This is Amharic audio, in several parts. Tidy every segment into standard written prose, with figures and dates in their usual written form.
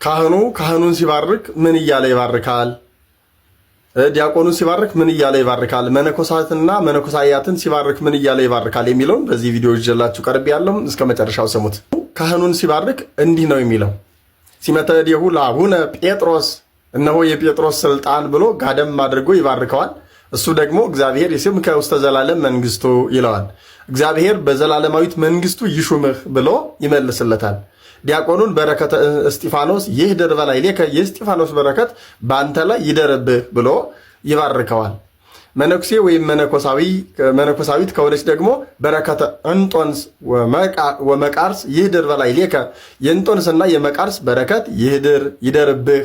ካህኑን ሲባርክ ምን እያለ ይባርካል? ዲያቆኑን ሲባርክ ምን እያለ ይባርካል? መነኮሳትና መነኮሳያትን ሲባርክ ምን እያለ ይባርካል የሚለውን በዚህ ቪዲዮ ይዤላችሁ ቀርብ ያለው እስከ መጨረሻው ስሙት። ካህኑን ሲባርክ እንዲህ ነው የሚለው፣ ሲመተ እዴሁ ለአቡነ ጴጥሮስ፣ እነሆ የጴጥሮስ ስልጣን ብሎ ጋደም አድርጎ ይባርከዋል። እሱ ደግሞ እግዚአብሔር ይስምከ ውስተ ዘላለም መንግስቱ ይለዋል። እግዚአብሔር በዘላለማዊት መንግስቱ ይሹምህ ብሎ ይመልስለታል። ዲያቆኑን በረከተ እስጢፋኖስ ይህደር በላዕሌከ፣ የእስጢፋኖስ በረከት በአንተ ላይ ይደርብህ ብሎ ይባርከዋል። መነኩሴ ወይም መነኮሳዊት ከሆነች ደግሞ በረከተ እንጦንስ ወመቃርስ ይህደር በላዕሌከ፣ የእንጦንስና የመቃርስ በረከት ይደርብህ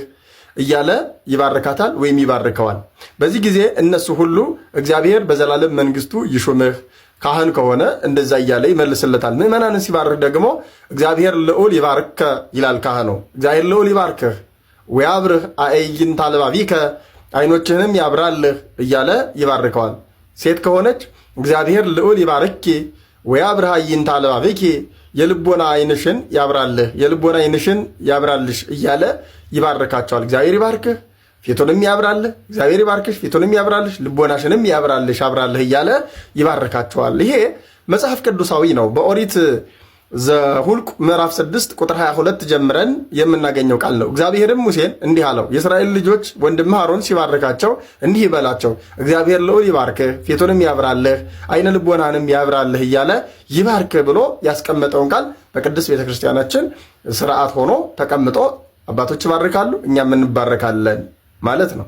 እያለ ይባርካታል ወይም ይባርከዋል። በዚህ ጊዜ እነሱ ሁሉ እግዚአብሔር በዘላለም መንግስቱ ይሹምህ፣ ካህን ከሆነ እንደዛ እያለ ይመልስለታል። ምዕመናንን ሲባርክ ደግሞ እግዚአብሔር ልዑል ይባርከ ይላል ካህኑ። እግዚአብሔር ልዑል ይባርክህ ወያብርህ አዕይንተ አልባቢከ፣ አይኖችህንም ያብራልህ እያለ ይባርከዋል። ሴት ከሆነች እግዚአብሔር ልዑል ይባርኪ ወያብርህ አዕይንተ አልባቢኪ፣ የልቦና አይንሽን ያብራልህ የልቦና አይንሽን ያብራልሽ እያለ ይባርካቸዋል። እግዚአብሔር ይባርክህ ፊቱንም ያብራልህ፣ እግዚአብሔር ይባርክሽ ፊቱንም ያብራልሽ፣ ልቦናሽንም ያብራልህ እያለ ይባርካቸዋል። ይሄ መጽሐፍ ቅዱሳዊ ነው። በኦሪት ዘኍልቍ ምዕራፍ 6 ቁጥር 22 ጀምረን የምናገኘው ቃል ነው። እግዚአብሔርም ሙሴን እንዲህ አለው፣ የእስራኤል ልጆች ወንድምህ አሮን ሲባርካቸው እንዲህ ይበላቸው፣ እግዚአብሔር ልዑል ይባርክህ ፊቱንም ያብራልህ አይነ ልቦናንም ያብራልህ እያለ ይባርክህ ብሎ ያስቀመጠውን ቃል በቅድስት ቤተክርስቲያናችን ስርዓት ሆኖ ተቀምጦ አባቶች ይባርካሉ፣ እኛም እንባረካለን ማለት ነው።